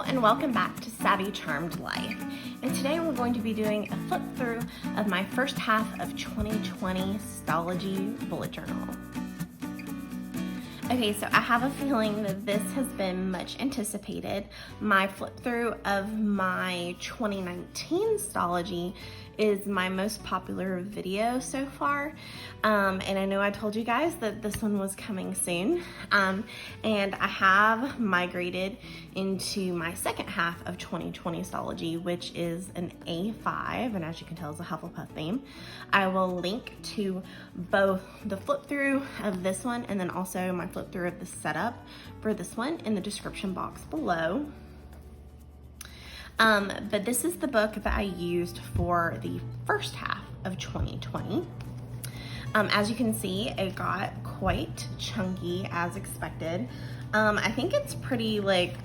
and welcome back to Savvy Charmed Life. And today we're going to be doing a flip through of my first half of 2020 Stalogy bullet journal. Okay, so I have a feeling that this has been much anticipated. My flip through of my 2019 Stalogy is my most popular video so far. And I know I told you guys that this one was coming soon. And I have migrated into my second half of 2020 Stalogy, which is an A5, and as you can tell, it's a Hufflepuff theme. I will link to both the flip through of this one and then also my flip through of the setup for this one in the description box below. But this is the book that I used for the first half of 2020. As you can see, it got quite chunky as expected. I think it's pretty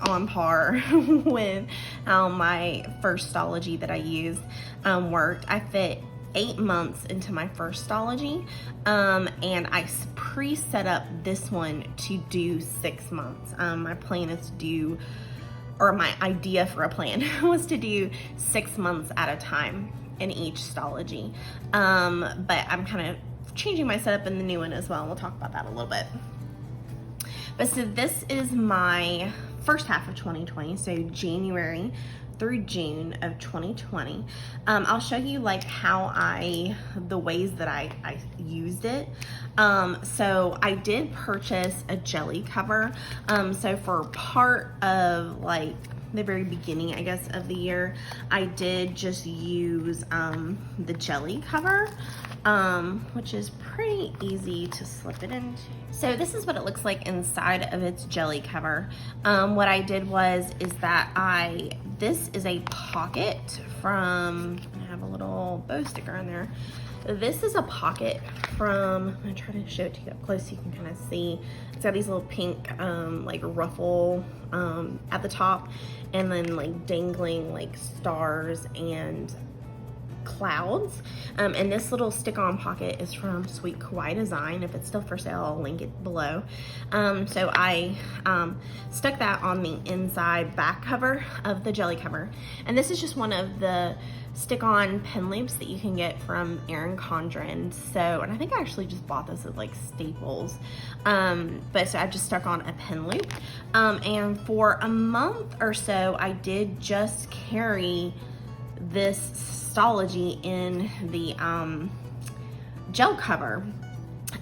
on par with how my first Stalogy that I used worked. I fit 8 months into my first Stalogy, and I pre-set up this one to do 6 months. My plan is to do, or my idea for a plan was to do 6 months at a time in each Stalogy. But I'm kind of changing my setup in the new one as well, and we'll talk about that a little bit. But so this is my first half of 2020, so January through June of 2020. I'll show you the ways that I used it. So I did purchase a jelly cover. So for part of the very beginning, I guess, of the year, I did just use the jelly cover, which is pretty easy to slip it into. So this is what it looks like inside of its jelly cover. What I did is that this is a pocket from, I have a little bow sticker in there. This is a pocket from, I'm gonna try to show it to you up close so you can kind of see. It's got these little pink ruffle at the top, and then dangling stars and clouds. And this little stick-on pocket is from Sweet Kawaii Design. If it's still for sale, I'll link it below. So I stuck that on the inside back cover of the jelly cover. And this is just one of the stick-on pen loops that you can get from Erin Condren. So, and I think I actually just bought this at Staples. But so I just stuck on a pen loop. And for a month or so, I did just carry this Stalogy in the gel cover.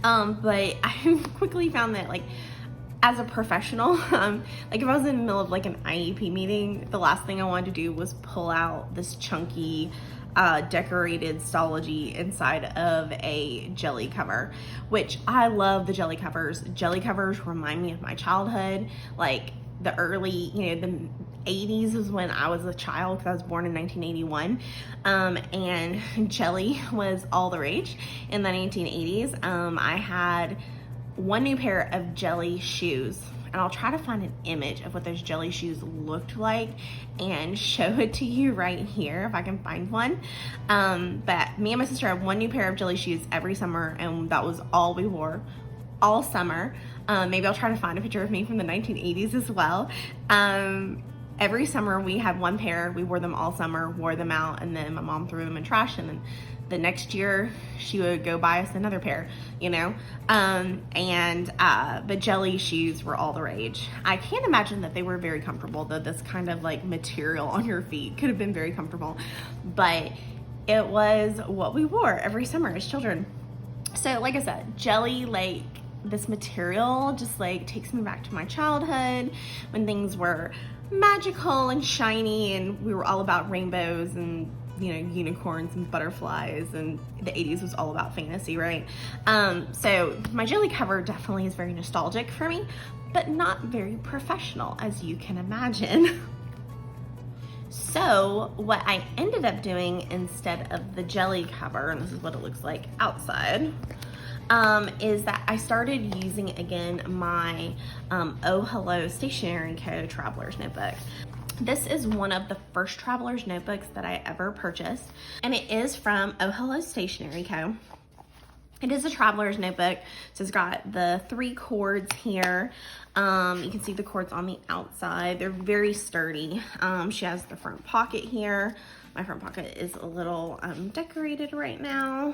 But I quickly found that as a professional, if I was in the middle of an IEP meeting, the last thing I wanted to do was pull out this chunky decorated Stalogy inside of a jelly cover, which I love the jelly covers. Jelly covers remind me of my childhood, the early, the 80s is when I was a child, because I was born in 1981, and jelly was all the rage in the 1980s. I had one new pair of jelly shoes, and I'll try to find an image of what those jelly shoes looked like and show it to you right here if I can find one. But me and my sister had one new pair of jelly shoes every summer, and that was all we wore all summer. Maybe I'll try to find a picture of me from the 1980s as well. Every summer we had one pair, we wore them all summer, wore them out, and then my mom threw them in trash, and then the next year she would go buy us another pair, but jelly shoes were all the rage. I can't imagine that they were very comfortable, though. This kind of material on your feet could have been very comfortable, but it was what we wore every summer as children. So like I said, jelly, this material just takes me back to my childhood when things were magical and shiny, and we were all about rainbows and unicorns and butterflies, and the 80s was all about fantasy, right? So my jelly cover definitely is very nostalgic for me, but not very professional, as you can imagine. So what I ended up doing instead of the jelly cover, and this is what it looks like outside, is that I started using again my Oh Hello Stationery Co. Traveler's Notebook. This is one of the first Traveler's Notebooks that I ever purchased, and it is from Oh Hello Stationery Co. It is a traveler's notebook, so it's got the 3 cords here. You can see the cords on the outside. They're very sturdy. She has the front pocket here. My front pocket is a little decorated right now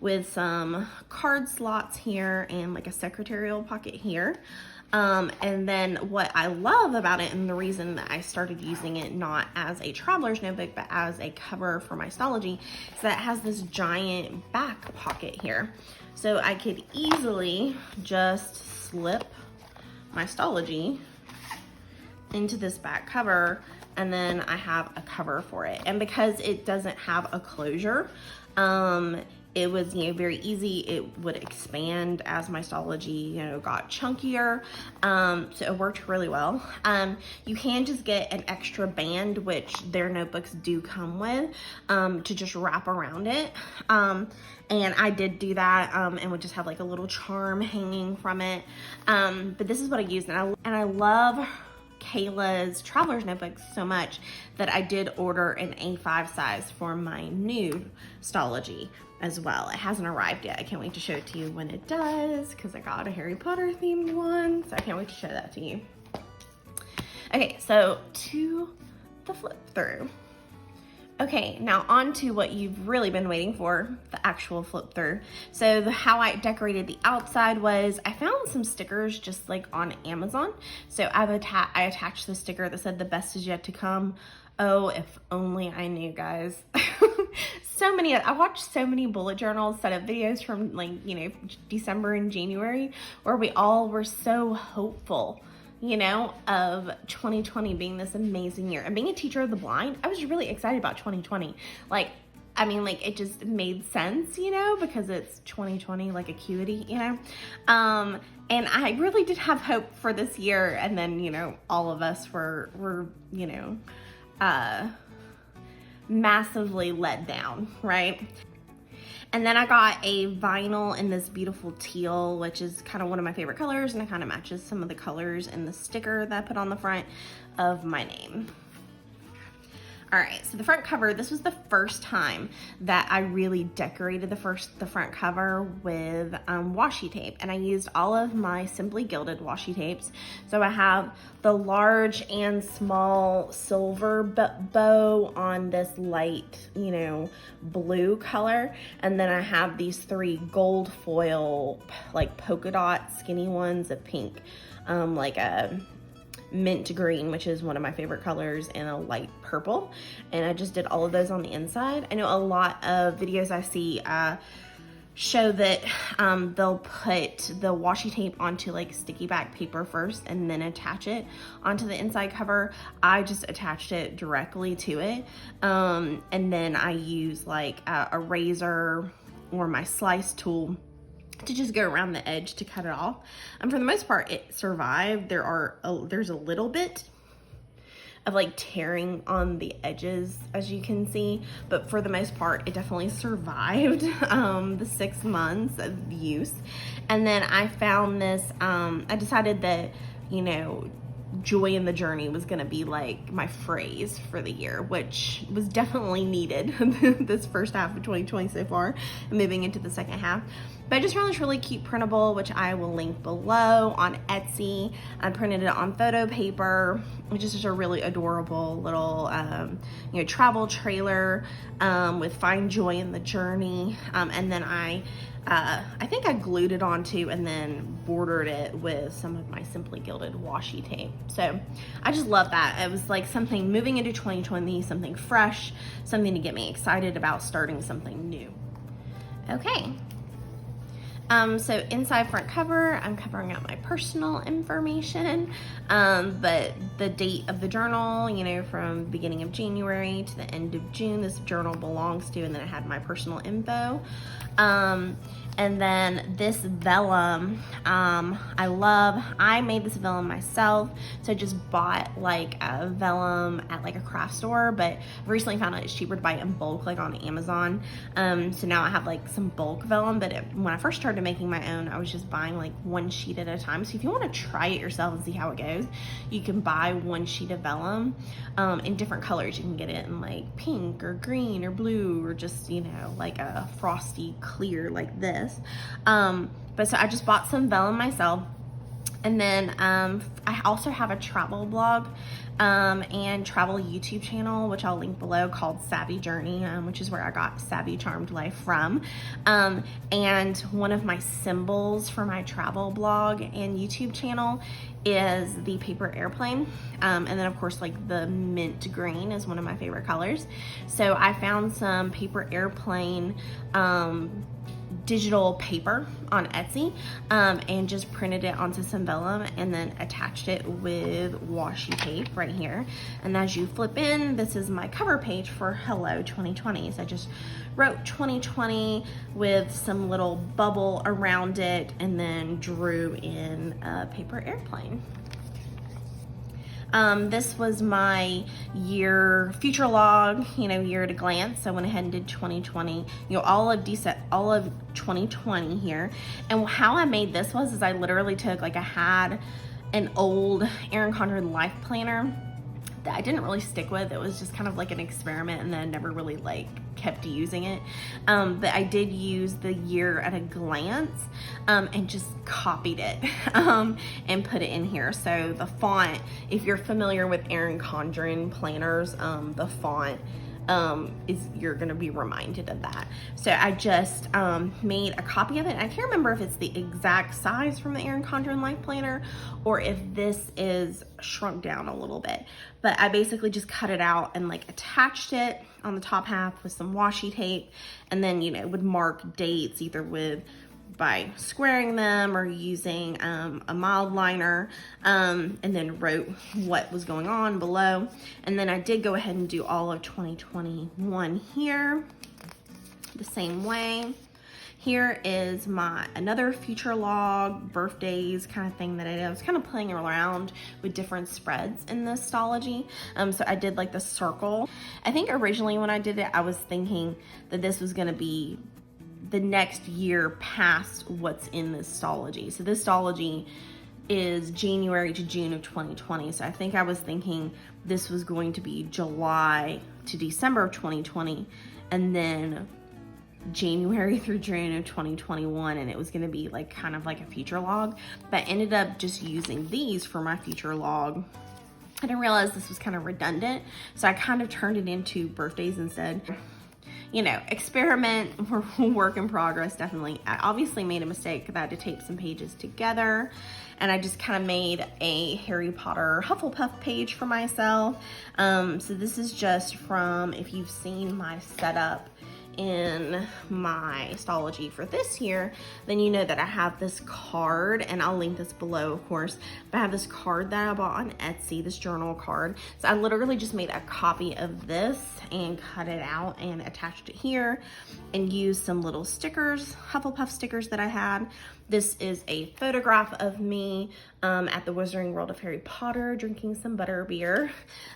with some card slots here and like a secretarial pocket here. And then what I love about it, and the reason that I started using it not as a traveler's notebook but as a cover for my Stalogy, is that it has this giant back pocket here. So I could easily just slip my Stalogy into this back cover, and then I have a cover for it. And because it doesn't have a closure, it was, you know, very easy. It would expand as my Stalogy, you know, got chunkier. So it worked really well. You can just get an extra band, which their notebooks do come with, to just wrap around it. And I did do that, and would just have like a little charm hanging from it. But this is what I used, and I love Kayla's traveler's notebook so much that I did order an A5 size for my new Stalogy as well. It hasn't arrived yet. I can't wait to show it to you when it does, because I got a Harry Potter themed one, so I can't wait to show that to you. Okay, so to the flip through. Okay, now on to what you've really been waiting for, the actual flip through. So how I decorated the outside was, I found some stickers just like on Amazon. So I attached the sticker that said the best is yet to come. Oh, if only I knew, guys. I watched so many bullet journals set up videos from, like, you know, December and January, where we all were so hopeful, you know, of 2020 being this amazing year. And being a teacher of the blind, I was really excited about 2020. Like, I mean, like, it just made sense, you know, because it's 2020, like acuity, you know. And I really did have hope for this year. And then, you know, all of us were you know, massively let down, right? And then I got a vinyl in this beautiful teal, which is kind of one of my favorite colors, and it kind of matches some of the colors in the sticker that I put on the front of my name. All right, so the front cover, this was the first time that I really decorated the front cover with washi tape, and I used all of my Simply Gilded washi tapes. So I have the large and small silver bow on this light, you know, blue color, and then I have these 3 gold foil, like polka dot skinny ones of pink, like a mint green, which is one of my favorite colors, and a light purple. And I just did all of those on the inside. I know a lot of videos I see show that they'll put the washi tape onto like sticky back paper first and then attach it onto the inside cover. I just attached it directly to it, and then I use like a razor or my slice tool to just go around the edge to cut it off. And for the most part, it survived. There's a little bit of like tearing on the edges, as you can see, but for the most part, it definitely survived the 6 months of use. And then I found this, I decided that, you know, joy in the journey was gonna be like my phrase for the year, which was definitely needed this first half of 2020 so far, and moving into the second half. But I just found this really cute printable, which I will link below, on Etsy. I printed it on photo paper, which is just a really adorable little, you know, travel trailer with find joy in the journey. And then I think I glued it onto and then bordered it with some of my Simply Gilded washi tape. So I just love that. It was like something moving into 2020, something fresh, something to get me excited about starting something new. Okay. So inside front cover, I'm covering up my personal information, but the date of the journal, you know, from beginning of January to the end of June, this journal belongs to, and then I had my personal info. And then this vellum, I made this vellum myself. So I just bought like a vellum at like a craft store, but recently found out it's cheaper to buy it in bulk, like on Amazon. So now I have like some bulk vellum, but when I first started making my own, I was just buying like 1 sheet at a time. So if you want to try it yourself and see how it goes, you can buy 1 sheet of vellum in different colors. You can get it in like pink or green or blue, or just, you know, like a frosty clear like this. But so I just bought some vellum myself. And then I also have a travel blog and travel YouTube channel, which I'll link below, called Savvy Journey, which is where I got Savvy Charmed Life from. And one of my symbols for my travel blog and YouTube channel is the paper airplane. And then of course, like the mint green is one of my favorite colors. So I found some paper airplane digital paper on Etsy and just printed it onto some vellum and then attached it with washi tape right here. And as you flip in, this is my cover page for Hello 2020. So I just wrote 2020 with some little bubble around it and then drew in a paper airplane. This was my future log, year at a glance. So I went ahead and did 2020, all of 2020 here. And how I made this is I literally took, I had an old Erin Condren life planner that I didn't really stick with. It was just kind of like an experiment, and then I never really kept using it. But I did use the year at a glance and just copied it and put it in here. So the font, if you're familiar with Erin Condren planners, the font you're gonna be reminded of that. So I just made a copy of it. I can't remember if it's the exact size from the Erin Condren Life Planner or if this is shrunk down a little bit, but I basically just cut it out and attached it on the top half with some washi tape, and then would mark dates either by squaring them or using a mild liner, and then wrote what was going on below. And then I did go ahead and do all of 2021 here the same way. Here is another future log, birthdays kind of thing that I did. I was kind of playing around with different spreads in this Stalogy. So I did the circle. I think originally when I did it, I was thinking that this was gonna be the next year past what's in this Stalogy. So this Stalogy is January to June of 2020. So I think I was thinking this was going to be July to December of 2020, and then January through June of 2021, and it was gonna be kind of like a future log. But I ended up just using these for my future log. I didn't realize this was kind of redundant, so I kind of turned it into birthdays instead. Experiment, work in progress, definitely. I obviously made a mistake because I had to tape some pages together, and I just kind of made a Harry Potter Hufflepuff page for myself. So this is just from, if you've seen my setup in my Stalogy for this year, then you know that I have this card, and I'll link this below, of course, but I have this card that I bought on Etsy, this journal card. So I literally just made a copy of this and cut it out and attached it here and used some little stickers, Hufflepuff stickers that I had. This is a photograph of me at the Wizarding World of Harry Potter drinking some butterbeer.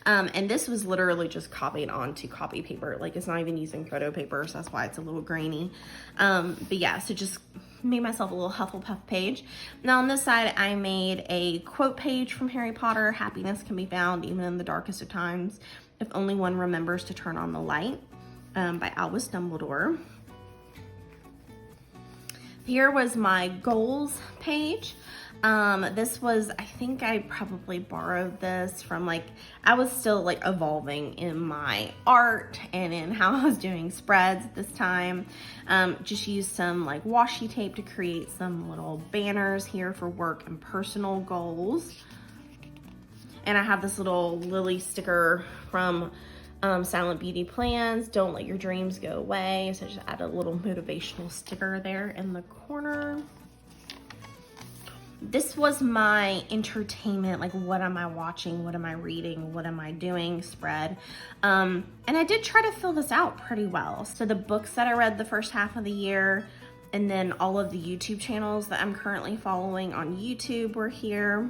And this was literally just copied onto copy paper. It's not even using photo paper, so that's why it's a little grainy. But yeah, so just made myself a little Hufflepuff page. Now on this side, I made a quote page from Harry Potter. Happiness can be found even in the darkest of times, if only one remembers to turn on the light, by Albus Dumbledore. Here was my goals page. This was, I think I probably borrowed this from I was still evolving in my art and in how I was doing spreads at this time. Just used some washi tape to create some little banners here for work and personal goals. And I have this little lily sticker from Silent Beauty Plans, don't let your dreams go away. So just add a little motivational sticker there in the corner. This was my entertainment, what am I watching, what am I reading, what am I doing spread. And I did try to fill this out pretty well. So the books that I read the first half of the year, and then all of the YouTube channels that I'm currently following on YouTube were here.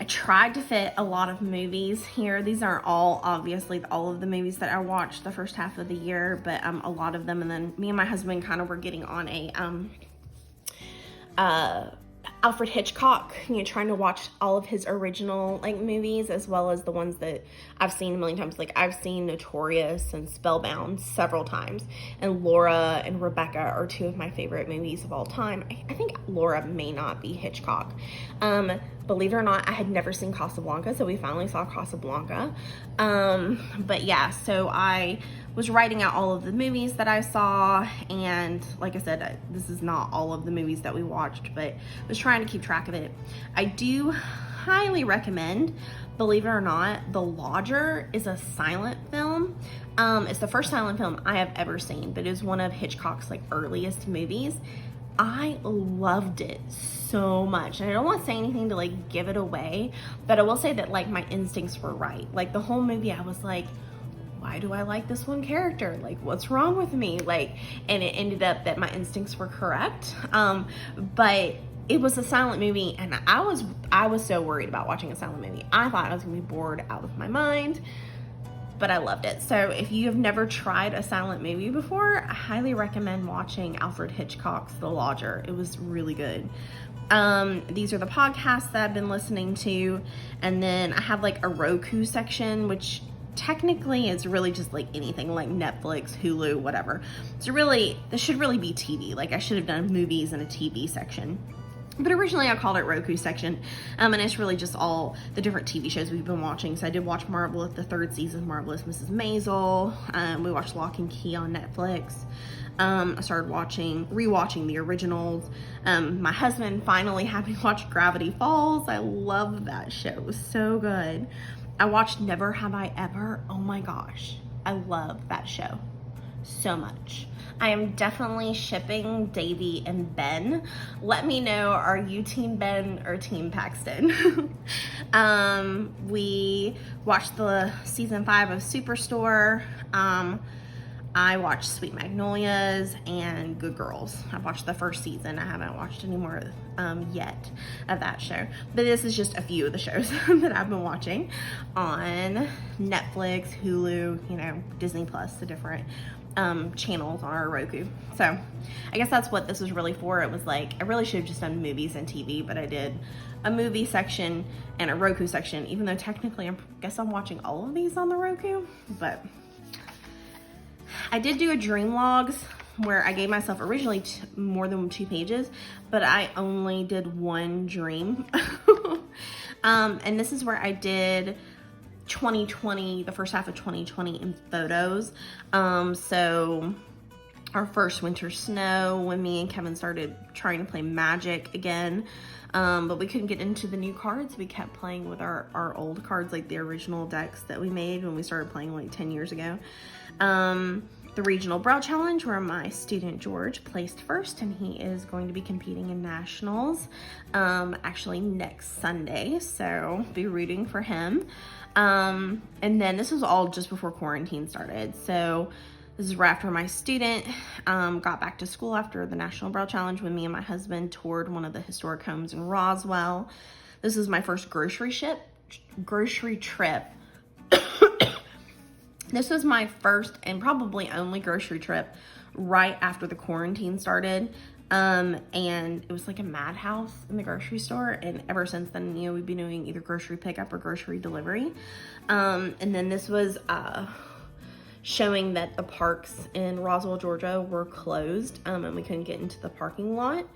I tried to fit a lot of movies here. These aren't obviously all of the movies that I watched the first half of the year, but a lot of them. And then me and my husband kind of were getting on a Alfred Hitchcock, trying to watch all of his original like movies as well as the ones that I've seen a million times. Like I've seen Notorious and Spellbound several times, and Laura and Rebecca are two of my favorite movies of all time. I think Laura may not be Hitchcock. Believe it or not, I had never seen Casablanca, so we finally saw Casablanca. But yeah, so I was writing out all of the movies that I saw, and like I said, this is not all of the movies that we watched, but was trying to keep track of it. I do highly recommend, believe it or not, The Lodger is a silent film. It's the first silent film I have ever seen, but it is one of Hitchcock's like earliest movies. I loved it so much, and I don't want to say anything to like give it away, but I will say that like my instincts were right. Like the whole movie I was like, why do I like this one character? Like, what's wrong with me? Like, and it ended up that my instincts were correct. But it was a silent movie, and I was so worried about watching a silent movie. I thought I was gonna be bored out of my mind, but I loved it. So if you have never tried a silent movie before, I highly recommend watching Alfred Hitchcock's The Lodger. It was really good. These are the podcasts that I've been listening to, and then I have like a Roku section, which technically it's really just like anything like Netflix, Hulu, whatever. So really, this should really be TV. Like I should have done movies in a TV section. But originally I called it Roku section, and it's really just all the different TV shows we've been watching. So I did watch Marvelous, the third season, Marvelous Mrs. Maisel. We watched Lock and Key on Netflix. I started rewatching the originals. My husband finally had me watch Gravity Falls. I love that show. It was so good. I watched Never Have I Ever. Oh my gosh. I love that show so much. I am definitely shipping Davy and Ben. Let me know, are you Team Ben or Team Paxton? We watched the season 5 of Superstore. I watched Sweet Magnolias and Good Girls. I've watched the first season. I haven't watched any more yet of that show. But this is just a few of the shows that I've been watching on Netflix, Hulu, Disney Plus, the different channels on our Roku. So I guess that's what this was really for. It was like, I really should have just done movies and TV, but I did a movie section and a Roku section, even though technically I guess I'm watching all of these on the Roku. But I did do a dream logs where I gave myself originally more than 2 pages, but I only did one dream. And this is where I did 2020, the first half of 2020 in photos. So our first winter snow, when me and Kevin started trying to play Magic again, but we couldn't get into the new cards. We kept playing with our old cards, like the original decks that we made when we started playing like 10 years ago. The regional braille challenge, where my student George placed first, and he is going to be competing in nationals actually next Sunday, so be rooting for him. And then this was all just before quarantine started, so this is right after my student got back to school after the National Braille Challenge, when me and my husband toured one of the historic homes in Roswell. This is my first grocery trip. This was my first and probably only grocery trip right after the quarantine started. And it was like a madhouse in the grocery store. And ever since then, we've been doing either grocery pickup or grocery delivery. And then this was showing that the parks in Roswell, Georgia were closed, and we couldn't get into the parking lot.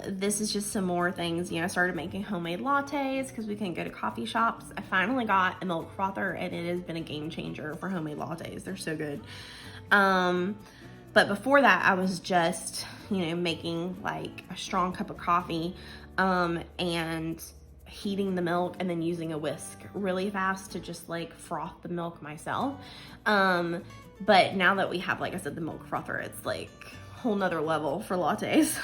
This is just some more things. I started making homemade lattes because we couldn't go to coffee shops. I finally got a milk frother, and it has been a game changer for homemade lattes. They're so good. But before that, I was just, making like a strong cup of coffee, and heating the milk and then using a whisk really fast to just like froth the milk myself. But now that we have, like I said, the milk frother, it's like whole nother level for lattes.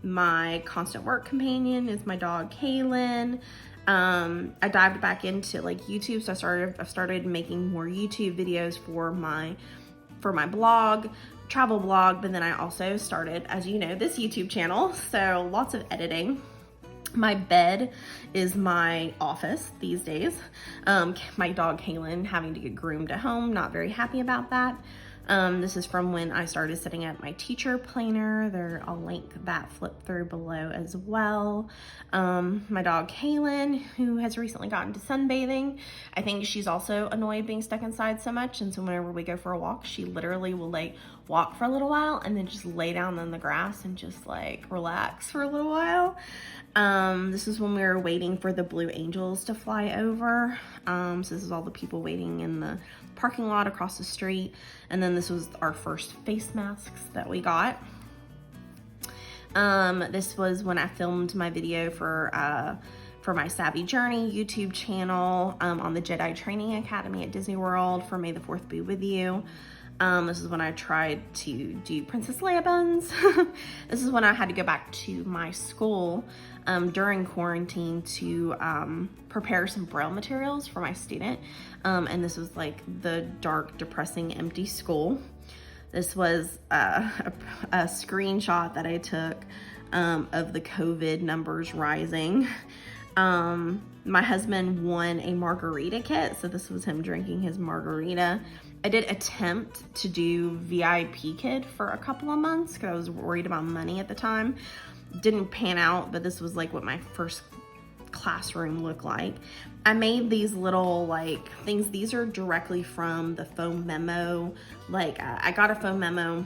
My constant work companion is my dog Kaylin. I dived back into like YouTube, so I've started making more YouTube videos for my blog, travel blog, but then I also started, as you know, this YouTube channel, so lots of editing. My bed is my office these days. My dog Kaylin having to get groomed at home, not very happy about that. This is from when I started setting up my teacher planner. I'll link that flip through below as well. My dog Kaylin, who has recently gotten to sunbathing. I think she's also annoyed being stuck inside so much, and so whenever we go for a walk, she literally will like walk for a little while and then just lay down on the grass and just like relax for a little while. This is when we were waiting for the Blue Angels to fly over. So this is all the people waiting in the parking lot across the street. And then this was our first face masks that we got. This was when I filmed my video for my Savvy Journey YouTube channel, on the Jedi Training Academy at Disney World for May the 4th Be With You. This is when I tried to do Princess Leia buns. This is when I had to go back to my school during quarantine to prepare some Braille materials for my student. And this was like the dark, depressing, empty school. This was a screenshot that I took of the COVID numbers rising. My husband won a margarita kit, so this was him drinking his margarita. I did attempt to do VIP kid for a couple of months because I was worried about money at the time. Didn't pan out, but this was like what my first classroom looked like. I made these little like things. These are directly from the foam memo. Like I got a foam memo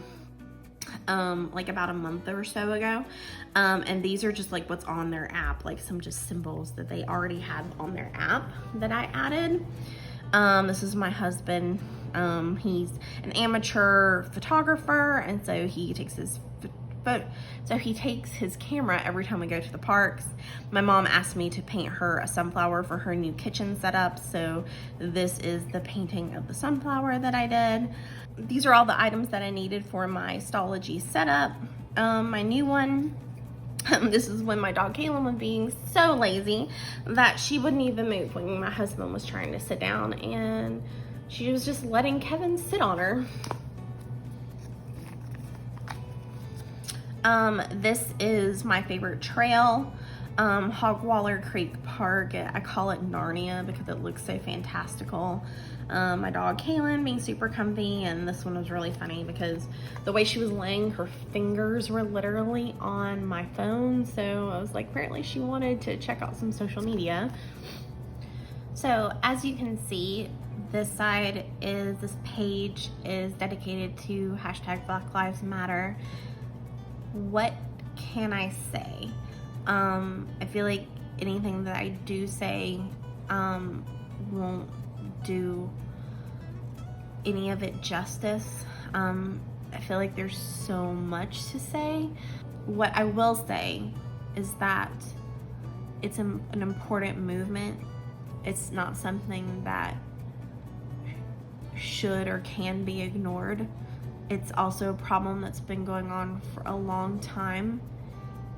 like about a month or so ago. And these are just like what's on their app, like some just symbols that they already had on their app that I added. This is my husband. He's an amateur photographer, and so he takes his camera every time we go to the parks. My mom asked me to paint her a sunflower for her new kitchen setup, so this is the painting of the sunflower that I did. These are all the items that I needed for my Stalogy setup. My new one, this is when my dog Kaylin was being so lazy that she wouldn't even move when my husband was trying to sit down, and she was just letting Kevin sit on her. This is my favorite trail, Hogwaller Creek Park. I call it Narnia because it looks so fantastical. My dog Kaylin being super comfy, and this one was really funny because the way she was laying, her fingers were literally on my phone, so I was like, apparently she wanted to check out some social media. So as you can see, this page is dedicated to hashtag Black Lives Matter. What can I say? I feel like anything that I do say won't do any of it justice. I feel like there's so much to say. What I will say is that it's an important movement. It's not something that should or can be ignored. It's also a problem that's been going on for a long time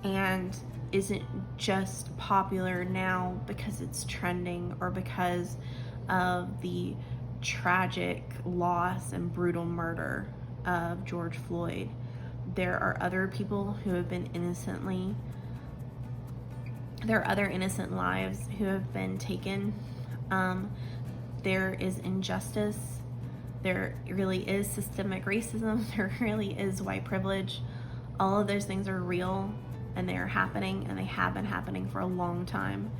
and isn't just popular now because it's trending or because of the tragic loss and brutal murder of George Floyd. There are other people who have been there are other innocent lives who have been taken. There is injustice. There really is systemic racism. There really is white privilege. All of those things are real, and they are happening, and they have been happening for a long time.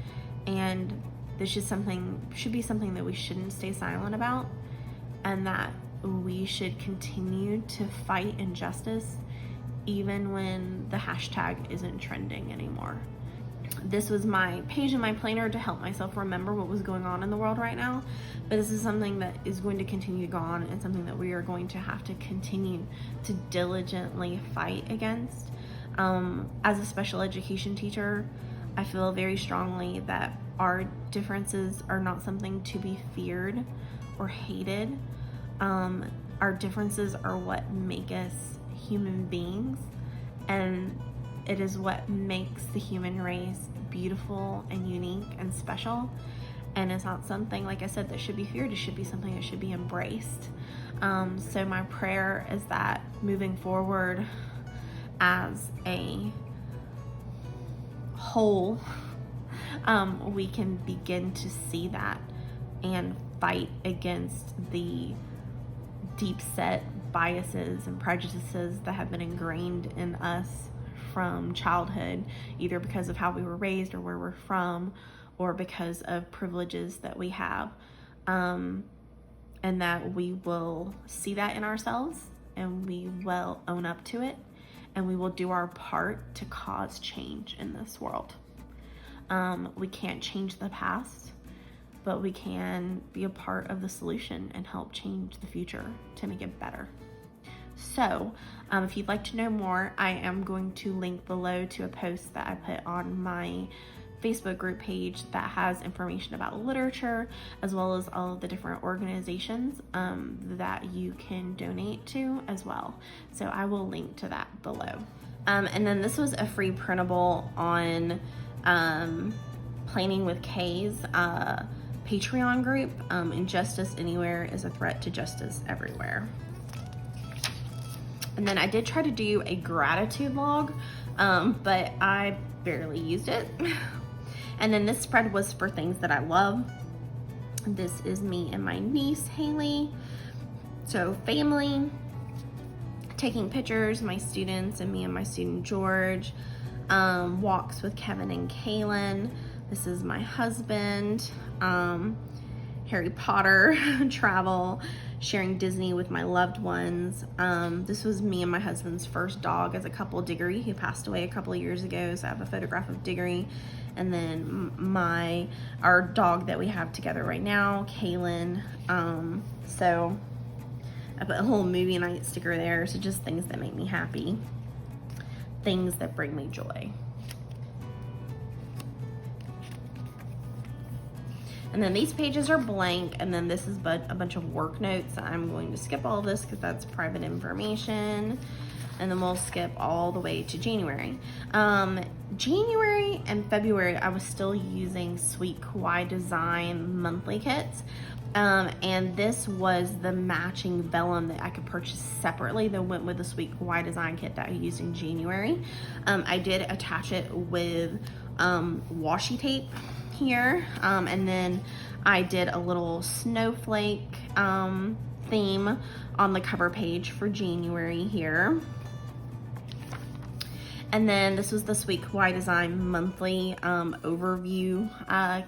And this should be something that we shouldn't stay silent about, and that we should continue to fight injustice even when the hashtag isn't trending anymore. This was my page in my planner to help myself remember what was going on in the world right now. But this is something that is going to continue to go on, and something that we are going to have to continue to diligently fight against. As a special education teacher, I feel very strongly that our differences are not something to be feared or hated. Our differences are what make us human beings, and it is what makes the human race beautiful and unique and special. And it's not something, like I said, that should be feared. It should be something that should be embraced. So my prayer is that moving forward as a whole, we can begin to see that and fight against the deep set biases and prejudices that have been ingrained in us from childhood, either because of how we were raised or where we're from, or because of privileges that we have. And that we will see that in ourselves, and we will own up to it, and we will do our part to cause change in this world. We can't change the past, but we can be a part of the solution and help change the future to make it better. So if you'd like to know more, I am going to link below to a post that I put on my Facebook group page that has information about literature, as well as all of the different organizations that you can donate to as well. So I will link to that below. And then this was a free printable on Planning with K's Patreon group. Injustice anywhere is a threat to justice everywhere. And then I did try to do a gratitude log, but I barely used it. And then this spread was for things that I love. This is me and my niece, Haley. So family, taking pictures, my students and me and my student, George. Walks with Kevin and Kaylin. This is my husband. Harry Potter, travel, sharing Disney with my loved ones. This was me and my husband's first dog as a couple, Diggory, who passed away a couple of years ago. So I have a photograph of Diggory. And then our dog that we have together right now, Kaylin. So I put a whole movie night sticker there. So just things that make me happy, things that bring me joy. And then these pages are blank, and then this is a bunch of work notes. I'm going to skip all this because that's private information. And then we'll skip all the way to January. January and February, I was still using Sweet Kawaii Design monthly kits. And this was the matching vellum that I could purchase separately that went with the Sweet Kawaii Design kit that I used in January. I did attach it with washi tape here, and then I did a little snowflake theme on the cover page for January here. And then this was the Sweet Kawaii Design monthly overview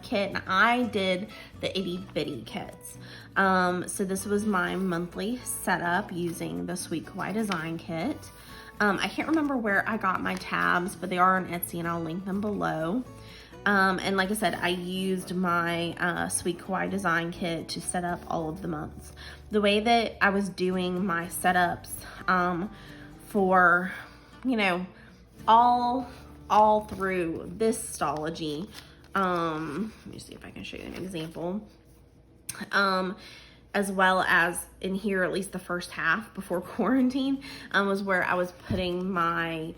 kit, and I did the itty bitty kits. So this was my monthly setup using the Sweet Kawaii Design kit. I can't remember where I got my tabs, but they are on Etsy, and I'll link them below. And like I said, I used my Sweet Kawaii Design kit to set up all of the months. The way that I was doing my setups for, you know, all through this Stalogy, let me see if I can show you an example, as well as in here, at least the first half before quarantine, was where I was putting my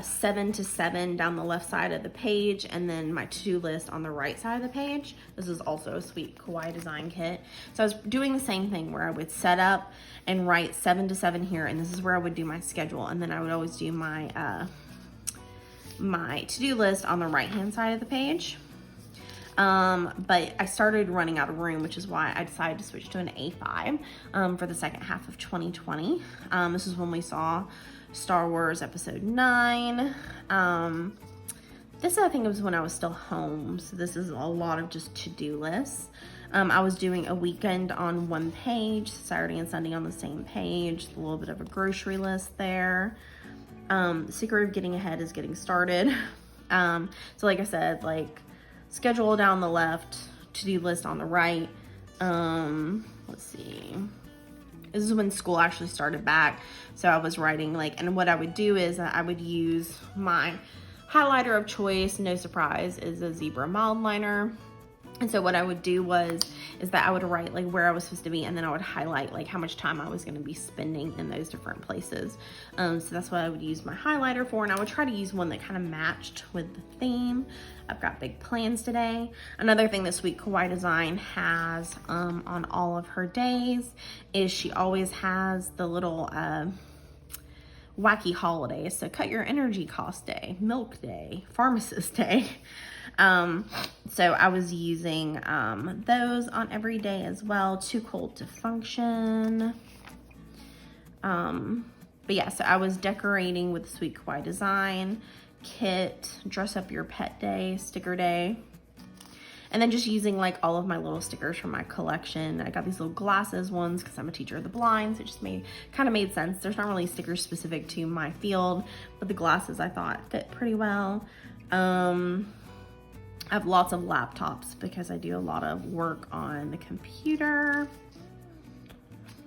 7 to 7 down the left side of the page, and then my to-do list on the right side of the page. This is also a Sweet Kawaii Design kit. So I was doing the same thing where I would set up and write 7 to 7 here, and this is where I would do my schedule, and then I would always do my my to-do list on the right hand side of the page. But I started running out of room, which is why I decided to switch to an A5 for the second half of 2020. This is when we saw Star Wars Episode 9. This, I think, was when I was still home, so this is a lot of just to-do lists. I was doing a weekend on one page, Saturday and Sunday on the same page, a little bit of a grocery list there. The secret of getting ahead is getting started. So like I said, like, schedule down the left, to-do list on the right. Let's see. This is when school actually started back. So I was writing, like, and what I would do is I would use my highlighter of choice. No surprise, is a zebra mild liner. And so what I would do is that I would write like where I was supposed to be, and then I would highlight like how much time I was going to be spending in those different places. So that's what I would use my highlighter for, and I would try to use one that kind of matched with the theme. I've got big plans today. Another thing that Sweet Kawaii Design has on all of her days is she always has the little wacky holidays. So cut your energy cost day, milk day, pharmacist day. So I was using those on every day as well. Too cold to function. But yeah, so I was decorating with the Sweet Kawaii Design kit, Dress Up Your Pet Day, Sticker Day. And then just using like all of my little stickers from my collection. I got these little glasses ones because I'm a teacher of the blind, so it just kind of made sense. There's not really stickers specific to my field, but the glasses I thought fit pretty well. I have lots of laptops because I do a lot of work on the computer.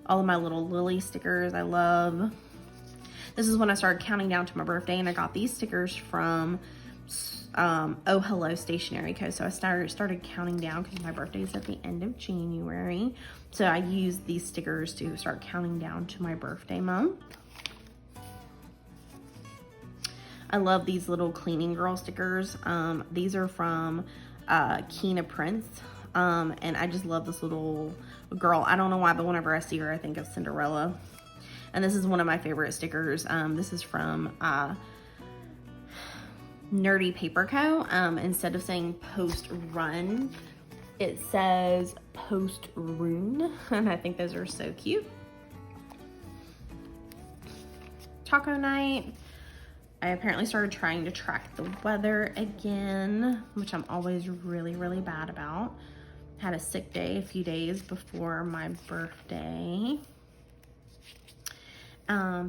All of my little Lily stickers I love. This is when I started counting down to my birthday, and I got these stickers from Oh Hello Stationery Co. So I started counting down because my birthday is at the end of January. So I used these stickers to start counting down to my birthday month. I love these little cleaning girl stickers. These are from Kina Prince. And I just love this little girl. I don't know why, but whenever I see her, I think of Cinderella. And this is one of my favorite stickers. This is from Nerdy Paper Co. Instead of saying post run, it says post rune, and I think those are so cute. Taco night. I apparently started trying to track the weather again, which I'm always really, really bad about. Had a sick day a few days before my birthday.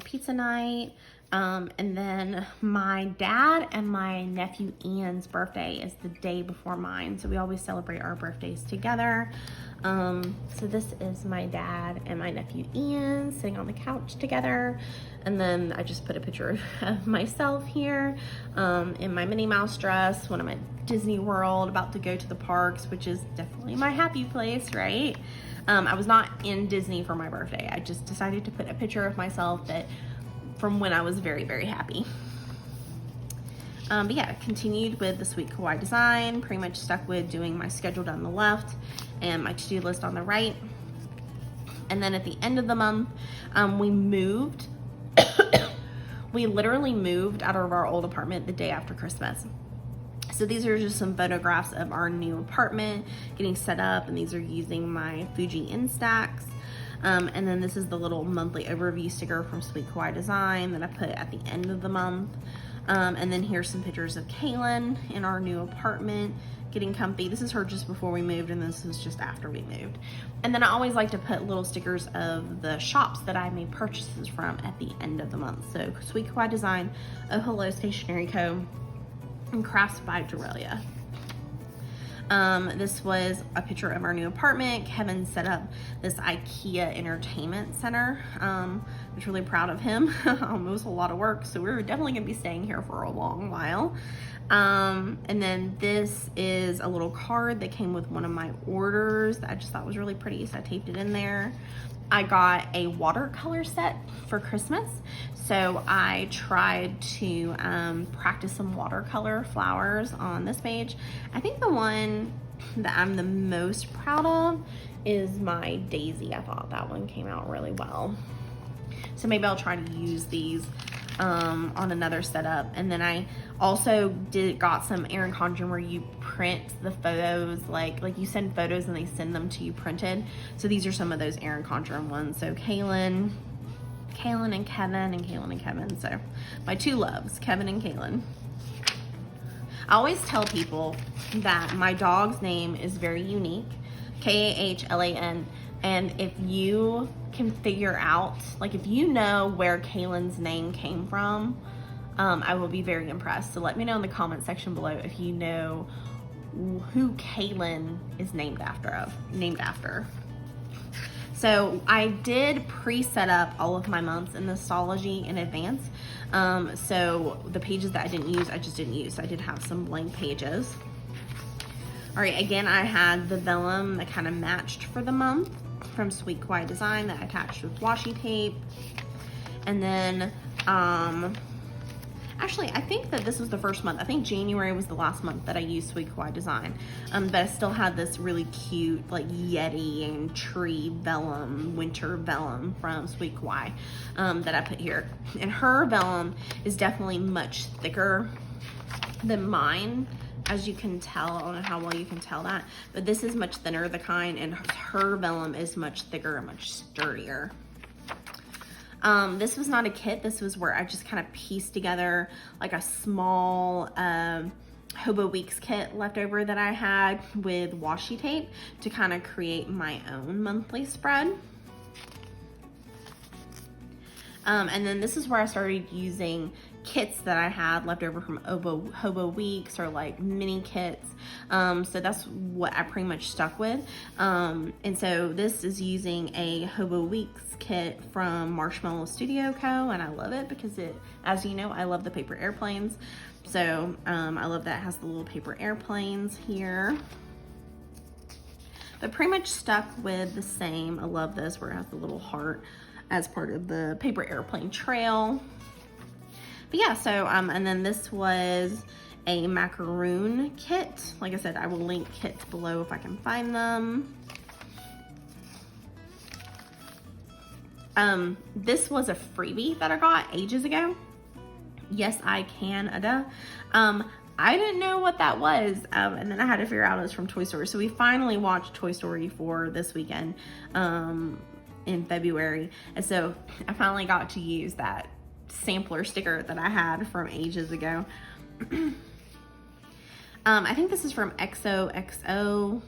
Pizza night. And then my dad and my nephew Ian's birthday is the day before mine. So we always celebrate our birthdays together. So this is my dad and my nephew Ian sitting on the couch together. And then I just put a picture of myself here in my Minnie Mouse dress when I'm at Disney World about to go to the parks, which is definitely my happy place, right? I was not in Disney for my birthday. I just decided to put a picture of myself from when I was very, very happy. But yeah, continued with the Sweet Kawaii Design, pretty much stuck with doing my schedule on the left and my to-do list on the right. And then at the end of the month, we moved. We literally moved out of our old apartment the day after Christmas. So these are just some photographs of our new apartment getting set up, and these are using my Fuji Instax. And then this is the little monthly overview sticker from Sweet Kawaii Design that I put at the end of the month. And then here's some pictures of Kaylin in our new apartment getting comfy. This is her just before we moved, and this is just after we moved. And then I always like to put little stickers of the shops that I made purchases from at the end of the month. So Sweet Kawaii Design, Oh Hello Stationery Co., and Crafts by Dorelia. This was a picture of our new apartment. Kevin set up this IKEA entertainment center. I was really proud of him. It was a lot of work, so we're definitely gonna be staying here for a long while. And then this is a little card that came with one of my orders that I just thought was really pretty, so I taped it in there. I got a watercolor set for Christmas, so I tried to practice some watercolor flowers on this page. I think the one that I'm the most proud of is my daisy. I thought that one came out really well. So maybe I'll try to use these on another setup. And then I also got some Erin Condren where you print the photos, like you send photos and they send them to you printed. So these are some of those Erin Condren ones. So Kaylin and Kevin, and Kaylin and Kevin. So my two loves, Kevin and Kaylin. I always tell people that my dog's name is very unique, Kahlan. And if you can figure out, like if you know where Kaylin's name came from, I will be very impressed. So let me know in the comment section below if you know who Kaylin is named after. So I did pre-set up all of my months in the Stalogy in advance. So the pages that I didn't use, I just didn't use. So I did have some blank pages. All right, again, I had the vellum that kind of matched for the month from Sweet Kawaii Design that I attached with washi tape. And then, actually, I think that this was the first month. I think January was the last month that I used Sweet Kawaii Design. But I still had this really cute, like, Yeti and tree vellum, winter vellum from Sweet Kawaii that I put here. And her vellum is definitely much thicker than mine, as you can tell. I don't know how well you can tell that, but this is much thinner, the kind, and her vellum is much thicker and much sturdier. This was not a kit. This was where I just kind of pieced together like a small Hobo Weeks kit left over that I had with washi tape to kind of create my own monthly spread. And then this is where I started using kits that I had left over from Hobo Weeks, or like mini kits. So that's what I pretty much stuck with. And so this is using a Hobo Weeks kit from Marshmallow Studio Co. And I love it because it, as you know, I love the paper airplanes. So I love that it has the little paper airplanes here. But pretty much stuck with the same. I love this where it has the little heart as part of the paper airplane trail. But yeah, so, and then this was a macaroon kit. Like I said, I will link kits below if I can find them. This was a freebie that I got ages ago. Yes, I Canada. I didn't know what that was, and then I had to figure out it was from Toy Story. So we finally watched Toy Story 4 this weekend, in February, and so I finally got to use that sampler sticker that I had from ages ago. I think this is from XOXO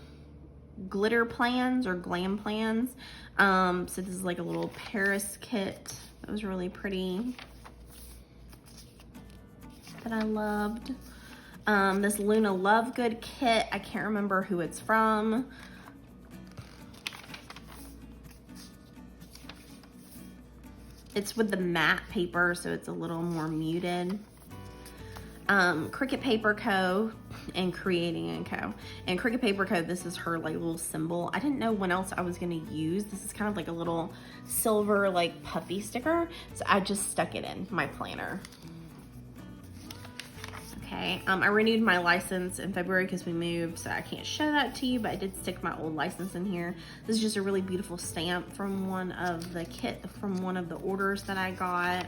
Glitter Plans or Glam Plans. So this is like a little Paris kit that was really pretty, that I loved. This Luna Lovegood kit, I can't remember who it's from. It's with the matte paper, so it's a little more muted. Cricut Paper Co. and Creating & Co. And Cricut Paper Co., this is her like little symbol. I didn't know what else I was gonna use. This is kind of like a little silver like puffy sticker, so I just stuck it in my planner. Okay, I renewed my license in February because we moved, so I can't show that to you, but I did stick my old license in here. This is just a really beautiful stamp from one of the orders that I got.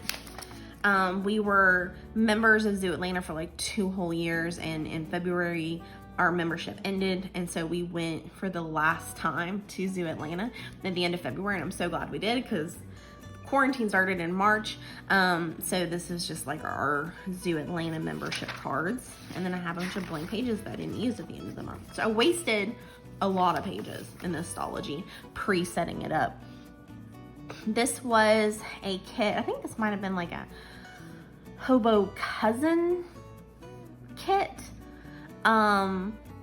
We were members of Zoo Atlanta for like 2 whole years, and in February our membership ended, and so we went for the last time to Zoo Atlanta at the end of February, and I'm so glad we did because quarantine started in March. So this is just like our Zoo Atlanta membership cards. And then I have a bunch of blank pages that I didn't use at the end of the month. So I wasted a lot of pages in this Stalogy pre-setting it up. This was a kit. I think this might have been like a Hobo Cousin kit.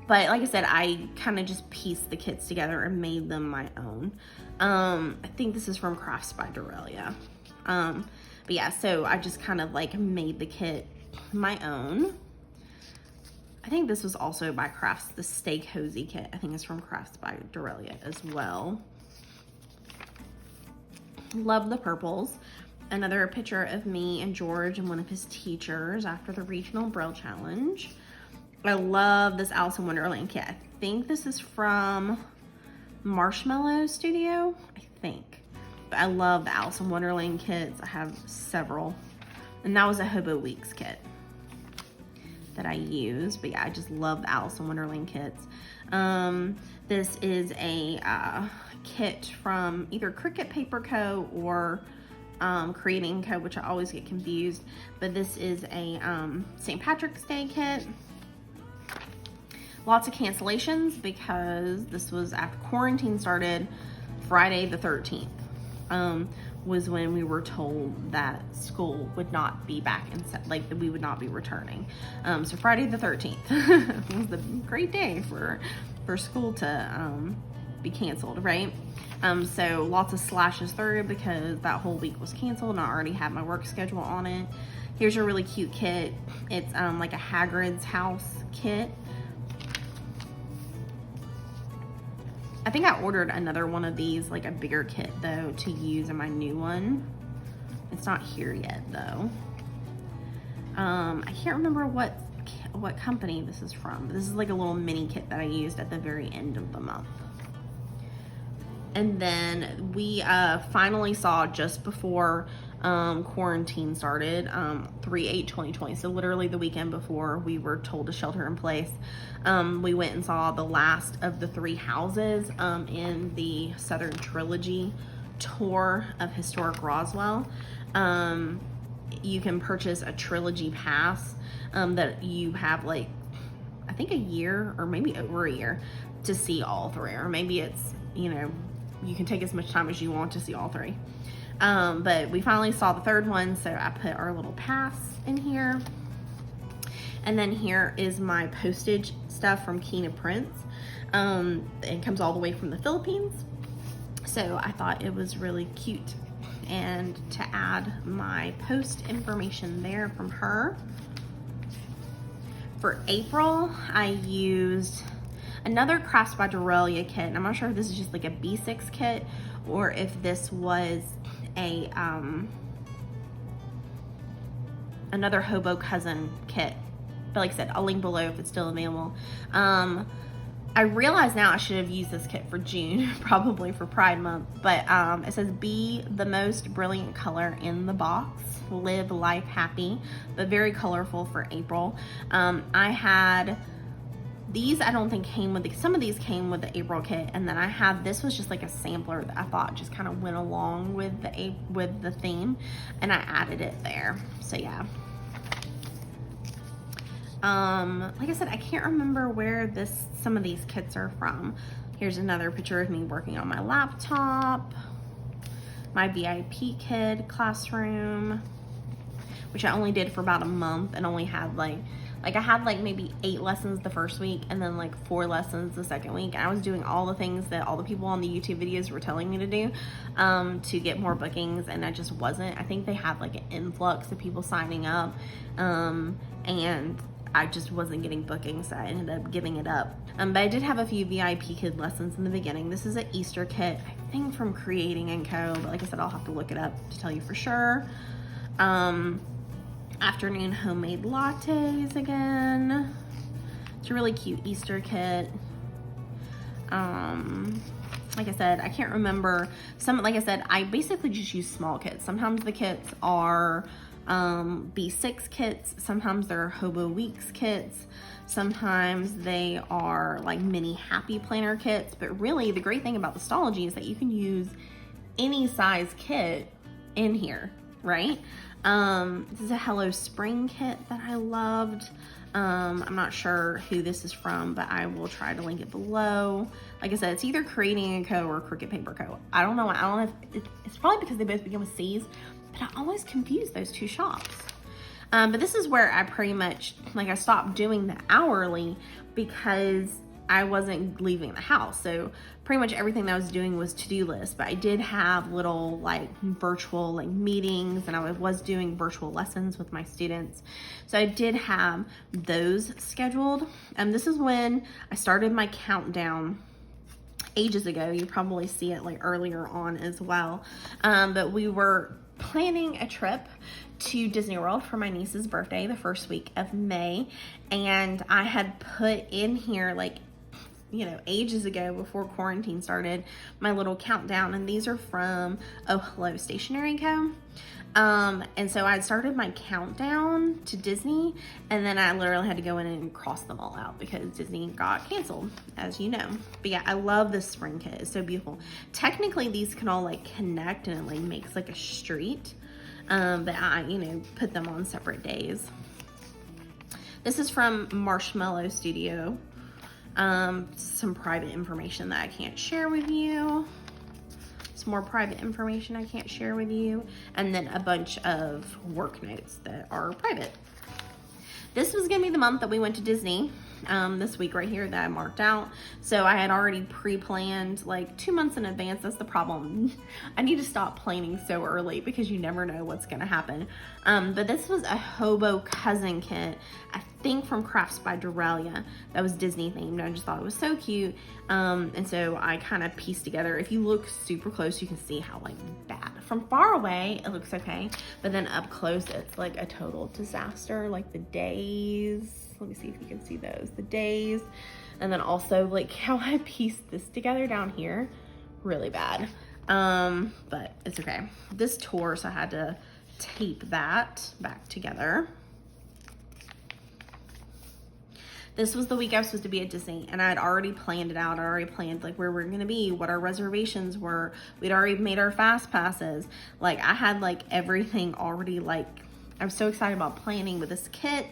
But like I said, I kind of just pieced the kits together and made them my own. I think this is from Crafts by Dorelia. But yeah, so I just kind of like made the kit my own. I think this was also by Crafts, the Stay Cozy kit. I think it's from Crafts by Dorelia as well. Love the purples. Another picture of me and George and one of his teachers after the Regional Braille Challenge. I love this Alice in Wonderland kit. I think this is from Marshmallow Studio, I think. But I love the Alice in Wonderland kits. I have several. And that was a Hobo Weeks kit that I used. But yeah, I just love the Alice in Wonderland kits. This is a kit from either Cricut Paper Co. or Creating Co., which I always get confused. But this is a St. Patrick's Day kit. Lots of cancellations because this was after quarantine started. Friday the 13th was when we were told that school would not be back and like that we would not be returning. So Friday the 13th was the great day for school to be canceled, right? So lots of slashes through because that whole week was canceled and I already had my work schedule on it. Here's a really cute kit. It's like a Hagrid's house kit. I think I ordered another one of these, like a bigger kit though, to use in my new one. It's not here yet though. I can't remember what company this is from. This is like a little mini kit that I used at the very end of the month. And then we finally saw just before quarantine started, 3/8/2020. So literally the weekend before we were told to shelter in place, we went and saw the last of the 3 houses in the Southern Trilogy tour of historic Roswell, you can purchase a trilogy pass that you have like, I think a year or maybe over a year to see all three, or maybe it's, you know, you can take as much time as you want to see all three. But we finally saw the third one, so I put our little pass in here. And then here is my postage stuff from Kina Prints. It comes all the way from the Philippines. So I thought it was really cute, and to add my post information there from her. For April, I used another Crafts by Dorelia kit, and I'm not sure if this is just like a B6 kit or if this was a another Hobo Cousin kit. But like I said, I'll link below if it's still available. I realize now I should have used this kit for June, probably for Pride Month, but it says be the most brilliant color in the box, live life happy, but very colorful for April. I had these, I don't think came with some of these came with the April kit, and then I had, this was just like a sampler that I thought just kind of went along with the theme, and I added it there. So yeah. Like I said, I can't remember where some of these kits are from. Here's another picture of me working on my laptop. My VIP kit, classroom, which I only did for about a month and only had like I had like maybe 8 lessons the first week and then like 4 lessons the second week. And I was doing all the things that all the people on the YouTube videos were telling me to do to get more bookings, and I just wasn't. I think they had like an influx of people signing up, and I just wasn't getting bookings, so I ended up giving it up. But I did have a few VIP kid lessons in the beginning. This is an Easter kit, I think from Creating & Co. But like I said, I'll have to look it up to tell you for sure. Afternoon homemade lattes again. It's a really cute Easter kit. Like I said, I can't remember. Like I said, I basically just use small kits. Sometimes the kits are B6 kits, sometimes they're Hobo Weeks kits, sometimes they are like mini happy planner kits. But really the great thing about the Stalogy is that you can use any size kit in here, right? This is a Hello Spring kit that I loved. I'm not sure who this is from, but I will try to link it below. Like I said, it's either Creating & Co. or Crooked Paper Co. I don't know if it's probably because they both begin with C's, but I always confuse those two shops. But this is where I pretty much, like, I stopped doing the hourly because I wasn't leaving the house. So pretty much everything that I was doing was to-do lists, but I did have little like virtual like meetings, and I was doing virtual lessons with my students. So I did have those scheduled. This is when I started my countdown ages ago. You probably see it like earlier on as well. But we were planning a trip to Disney World for my niece's birthday the first week of May, and I had put in here, like, you know, ages ago before quarantine started, my little countdown, and these are from Oh Hello Stationery Co. And so I started my countdown to Disney, and then I literally had to go in and cross them all out because Disney got canceled, as you know. But yeah, I love this spring kit. It's so beautiful. Technically these can all like connect, and it like makes like a street, but I, you know, put them on separate days. This is from Marshmallow Studio. Some private information that I can't share with you. Some more private information I can't share with you, and then a bunch of work notes that are private. This was gonna be the month that we went to Disney, this week right here that I marked out. So I had already pre-planned like 2 months in advance. That's the problem. I need to stop planning so early because you never know what's gonna happen. But this was a Hobo Cousin kit, I think from Crafts by Dorelia, that was Disney themed. I just thought it was so cute. And so I kind of pieced together. If you look super close, you can see how like bad. From far away, it looks okay, but then up close, it's like a total disaster. Like the days, let me see if you can see those, the days, and then also like how I pieced this together down here, really bad. But it's okay. This tore, so I had to tape that back together. This was the week I was supposed to be at Disney, and I had already planned it out. I already planned like where we're gonna be, what our reservations were. We'd already made our fast passes. Like I had like everything already. Like I'm so excited about planning with this kit,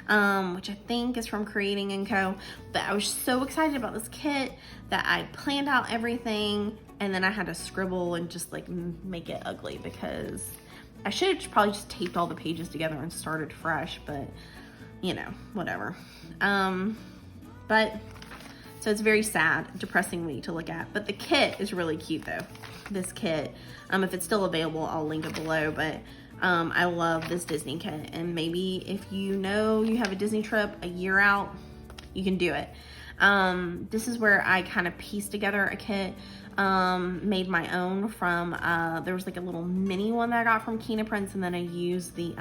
which I think is from Creating & Co. But I was so excited about this kit that I planned out everything, and then I had to scribble and just like make it ugly because I should have probably just taped all the pages together and started fresh, but you know, whatever. But so it's very sad, depressing week to look at, but the kit is really cute though. This kit, if it's still available, I'll link it below, but I love this Disney kit, and maybe if you know you have a Disney trip a year out, you can do it. This is where I kind of pieced together a kit, made my own from, there was like a little mini one that I got from Kina Prince, and then I used the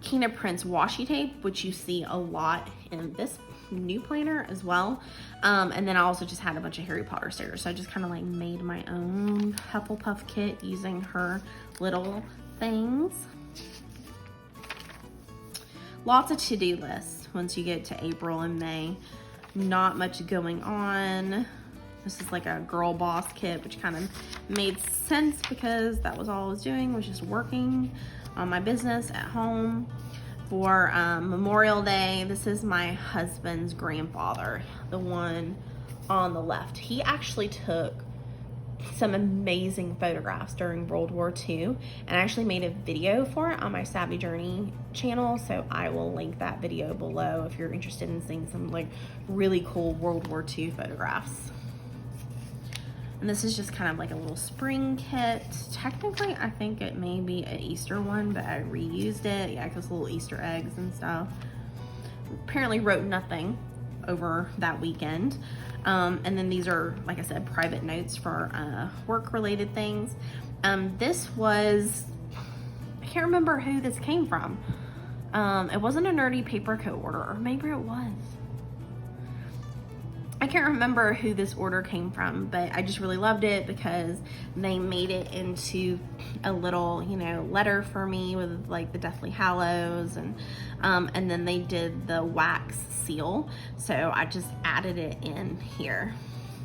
Kina Prince washi tape, which you see a lot in this new planner as well. And then I also just had a bunch of Harry Potter stickers, so I just kind of like made my own Hufflepuff kit using her little things. Lots of to-do lists once you get to April and May. Not much going on. This is like a girl boss kit, which kind of made sense because that was all I was doing, was just working on my business at home. For Memorial Day, this is my husband's grandfather, the one on the left. He actually took some amazing photographs during World War II, and I actually made a video for it on my Savvy Journey channel, so I will link that video below if you're interested in seeing some like really cool World War II photographs. And this is just kind of like a little spring kit. Technically, I think it may be an Easter one, but I reused it. Yeah, because little Easter eggs and stuff. Apparently wrote nothing over that weekend. And then these are, like I said, private notes for work-related things. This was, I can't remember who this came from. It wasn't a Nerdy Paper Co. order, or maybe it was. I can't remember who this order came from, but I just really loved it because they made it into a little, you know, letter for me with like the Deathly Hallows, and then they did the wax seal, so I just added it in here.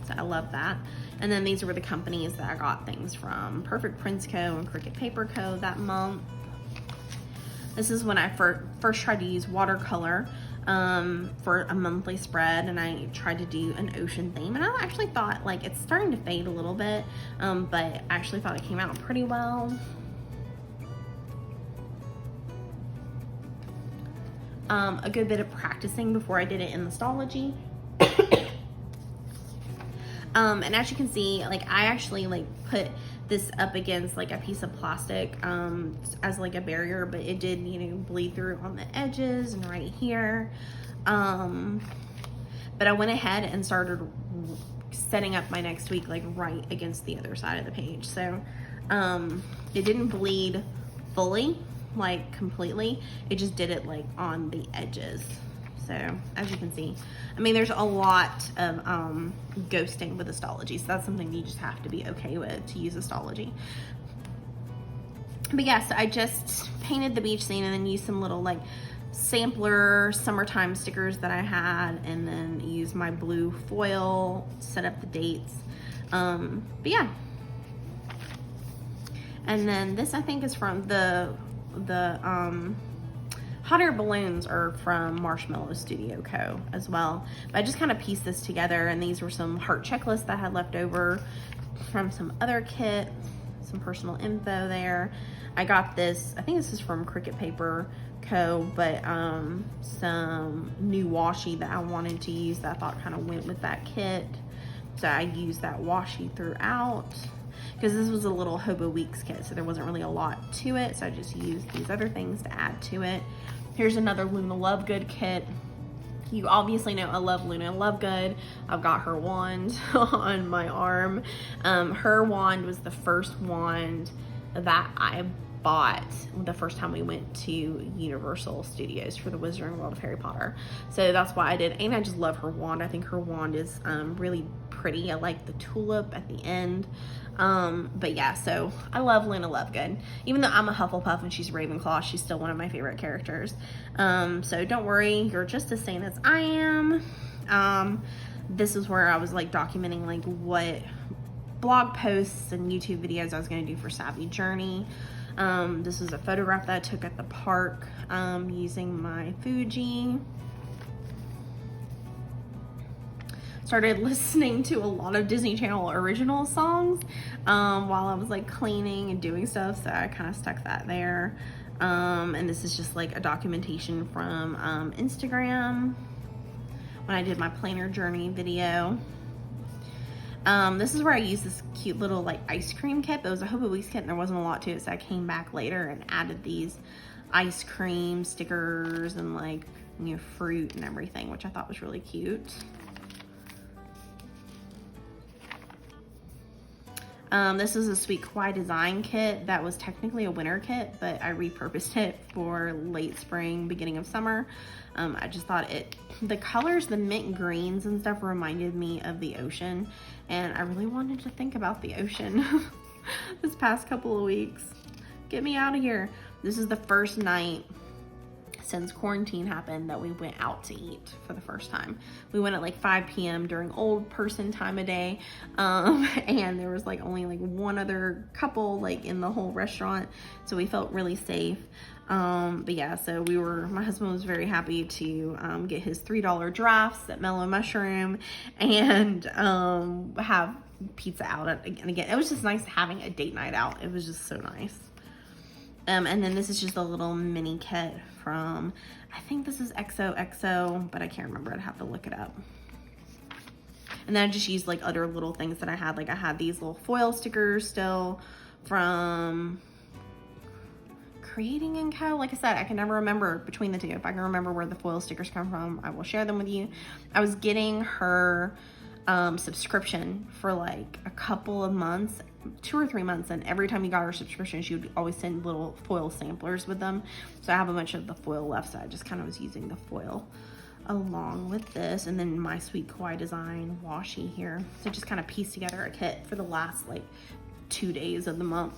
So I love that. And then these were the companies that I got things from: Perfect Prints Co. and Cricut Paper Co. that month. This is when I first tried to use watercolor for a monthly spread, and I tried to do an ocean theme, and I actually thought, like, it's starting to fade a little bit, but I actually thought it came out pretty well. A good bit of practicing before I did it in the Stalogy. And as you can see, like, I actually like put this up against like a piece of plastic as like a barrier, but it did, you know, bleed through on the edges and right here. But I went ahead and started setting up my next week like right against the other side of the page, so it didn't bleed fully, like completely. It just did it like on the edges. So as you can see, I mean, there's a lot of ghosting with Stalogy, so that's something you just have to be okay with to use Stalogy. But yeah, so I just painted the beach scene and then used some little like sampler summertime stickers that I had, and then used my blue foil, set up the dates. But yeah. And then this I think is from the Hot air balloons are from Marshmallow Studio Co. as well. But I just kind of pieced this together, and these were some heart checklists that I had left over from some other kits, some personal info there. I got this, I think this is from Cricut Paper Co., but some new washi that I wanted to use that I thought kind of went with that kit. So I used that washi throughout, because this was a little Hobo Weeks kit, so there wasn't really a lot to it, so I just used these other things to add to it. Here's another Luna Lovegood kit. You obviously know I love Luna Lovegood. I've got her wand on my arm. Her wand was the first wand that I bought the first time we went to Universal Studios for the Wizarding World of Harry Potter. So that's why I did. And I just love her wand. I think her wand is really pretty. I like the tulip at the end. But yeah, so I love Luna Lovegood. Even though I'm a Hufflepuff and she's Ravenclaw, she's still one of my favorite characters. So don't worry, you're just as sane as I am. This is where I was like documenting like what blog posts and YouTube videos I was going to do for Savvy Journey. This is a photograph that I took at the park using my Fuji. Started listening to a lot of Disney Channel original songs while I was like cleaning and doing stuff, so I kind of stuck that there. And this is just like a documentation from Instagram when I did my planner journey video. This is where I used this cute little like ice cream kit. It was a Hobo Weeks kit and there wasn't a lot to it, so I came back later and added these ice cream stickers and like, you know, fruit and everything, which I thought was really cute. This is a Sweet Kawaii design kit that was technically a winter kit, but I repurposed it for late spring, beginning of summer. I just thought the colors, the mint greens and stuff reminded me of the ocean, and I really wanted to think about the ocean this past couple of weeks. Get me out of here. This is the first night since quarantine happened that we went out to eat for the first time. We went at like 5 p.m. during old person time of day, and there was like only like one other couple like in the whole restaurant, so we felt really safe. But yeah, so my husband was very happy to get his $3 drafts at Mellow Mushroom and have pizza out and again. It was just nice having a date night out. It was just so nice. And then this is just a little mini kit from, I think this is XOXO, but I can't remember. I'd have to look it up. And then I just used like other little things that I had. Like I had these little foil stickers still from Creating & Co. Like I said, I can never remember between the two. If I can remember where the foil stickers come from, I will share them with you. I was getting her subscription for like a couple of months, 2 or 3 months, and every time you got her subscription she would always send little foil samplers with them. So I have a bunch of the foil left, so I just kind of was using the foil along with this, and then my Sweet Kawaii design washi here. So just kind of pieced together a kit for the last like 2 days of the month.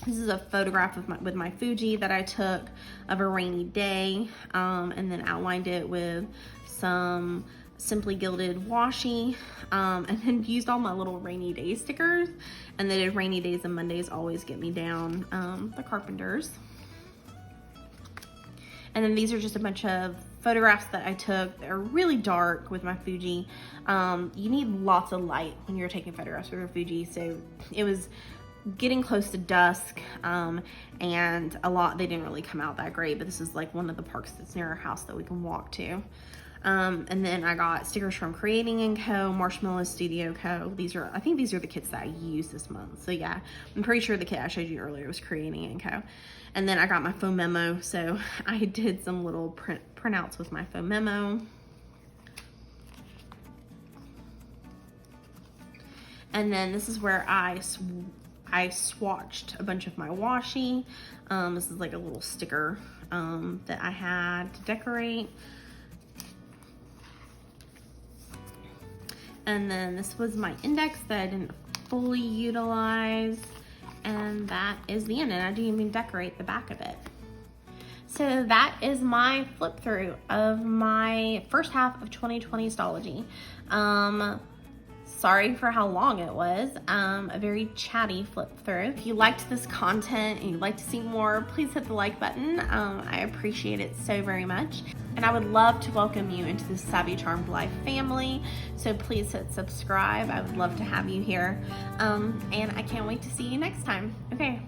This is a photograph with my Fuji that I took of a rainy day, and then outlined it with some Simply Gilded washi, and then used all my little rainy day stickers. And then rainy days and Mondays always get me down, the Carpenters. And then these are just a bunch of photographs that I took. They're really dark with my Fuji. You need lots of light when you're taking photographs with your Fuji, so it was getting close to dusk, and they didn't really come out that great, but this is like one of the parks that's near our house that we can walk to. And then I got stickers from Creating & Co, Marshmallow Studio Co. I think these are the kits that I used this month. So yeah, I'm pretty sure the kit I showed you earlier was Creating & Co. And then I got my foam memo, so I did some little printouts with my foam memo. And then this is where I swatched a bunch of my washi. This is like a little sticker that I had to decorate. And then this was my index that I didn't fully utilize. And that is the end. And I didn't even decorate the back of it. So that is my flip through of my first half of 2020 Stalogy. Sorry for how long it was. A very chatty flip through. If you liked this content and you'd like to see more, please hit the like button. I appreciate it so very much. And I would love to welcome you into the Savvy Charmed Life family. So please hit subscribe. I would love to have you here. And I can't wait to see you next time. Okay,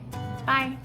bye.